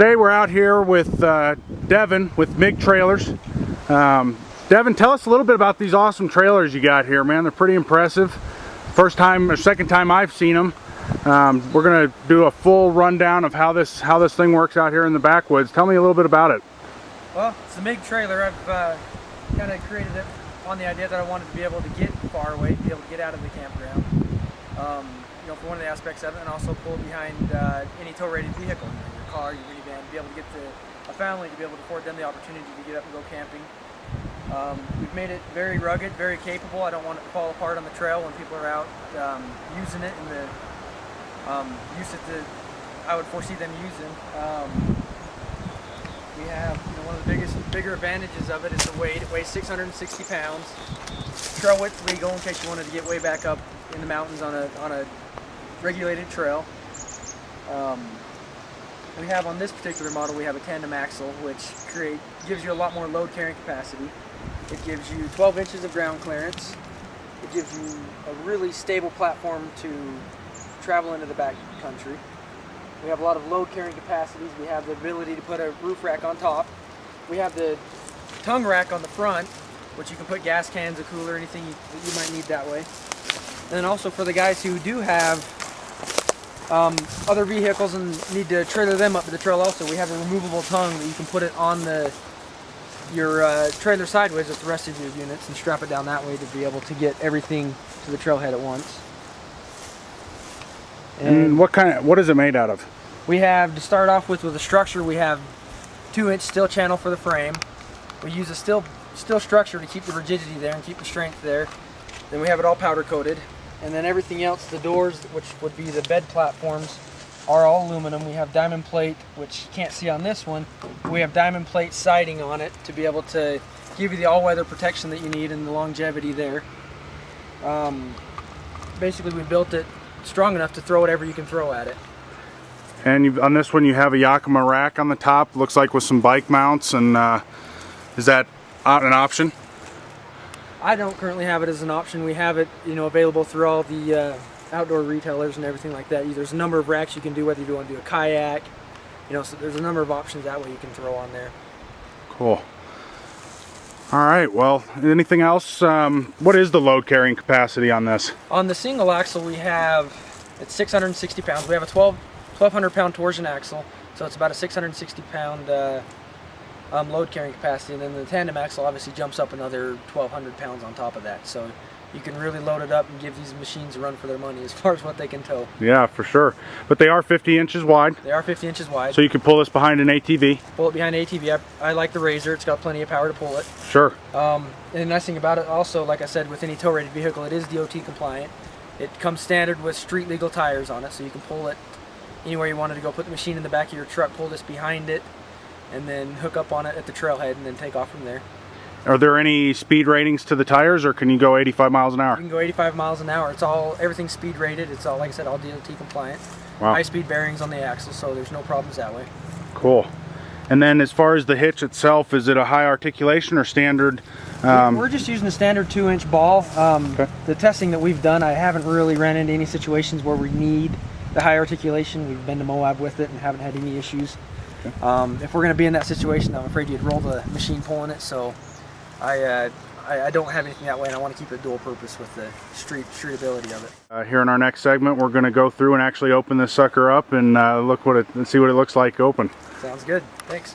Today we're out here with Devin with MIG Trailers. Devin, tell us a little bit about these awesome trailers you got here, man. They're pretty impressive. First time or second time I've seen them. We're gonna do a full rundown of how this thing works out here in the backwoods. Tell me a little bit about it. Well, it's a MIG trailer. I've kind of created it on the idea that I wanted to be able to get far away, be able to get out of the campground. You know, for one of the aspects of it, and also pull behind any tow-rated vehicle, your car, your minivan, to be able to get a family to be able to afford them the opportunity to get up and go camping. We've made it very rugged, very capable. I don't want it to fall apart on the trail when people are out using it, and the use that I would foresee them using. We have, you know, one of the bigger advantages of it is the weight. It weighs 660 pounds. Trail width legal in case you wanted to get way back up in the mountains on a regulated trail. We have on this particular model, we have a tandem axle, which gives you a lot more load carrying capacity. It gives you 12 inches of ground clearance. It gives you a really stable platform to travel into the back country. We have a lot of load carrying capacities. We have the ability to put a roof rack on top. We have the tongue rack on the front, which you can put gas cans, a cooler, anything that you might need that way. And then also for the guys who do have other vehicles and need to trailer them up to the trail also, we have a removable tongue that you can put it on your trailer sideways with the rest of your units and strap it down that way to be able to get everything to the trailhead at once. And what is it made out of? We have, to start off with a structure, we have 2-inch steel channel for the frame. We use a steel structure to keep the rigidity there and keep the strength there. Then we have it all powder coated. And then everything else, the doors, which would be the bed platforms, are all aluminum. We have diamond plate, which you can't see on this one. We have diamond plate siding on it to be able to give you the all-weather protection that you need and the longevity there. Basically, we built it strong enough to throw whatever you can throw at it. And on this one you have a Yakima rack on the top, looks like with some bike mounts, and is that an option? I don't currently have it as an option. We have it, you know, available through all the outdoor retailers and everything like that. There's a number of racks you can do, whether you want to do a kayak, you know, so there's a number of options that way you can throw on there. Cool. All right, well, anything else? What is the load carrying capacity on this? On the single axle we have, it's 660 pounds. We have a 1,200 pound torsion axle, so it's about a 660 pound load carrying capacity. And then the tandem axle obviously jumps up another 1,200 pounds on top of that. So you can really load it up and give these machines a run for their money as far as what they can tow. Yeah, for sure. But they are 50 inches wide. They are 50 inches wide. So you can pull this behind an ATV. Pull it behind an ATV. I like the Razor. It's got plenty of power to pull it. Sure. And the nice thing about it also, like I said, with any tow-rated vehicle, it is DOT compliant. It comes standard with street legal tires on it, so you can pull it anywhere you wanted to go. Put the machine in the back of your truck, pull this behind it, and then hook up on it at the trailhead and then take off from there. Are there any speed ratings to the tires, or can you go 85 miles an hour? You can go 85 miles an hour. Everything's speed rated. It's all, like I said, all DOT compliant. Wow. High speed bearings on the axle, so there's no problems that way. Cool. And then as far as the hitch itself, is it a high articulation or standard? We're just using a standard 2-inch ball. Okay. The testing that we've done, I haven't really ran into any situations where we need the high articulation. We've been to Moab with it and haven't had any issues. Okay. If we're going to be in that situation, I'm afraid you'd roll the machine pulling it, so I don't have anything that way, and I want to keep it dual purpose with the street ability of it. Here in our next segment, we're going to go through and actually open this sucker up and see what it looks like open. Sounds good. Thanks.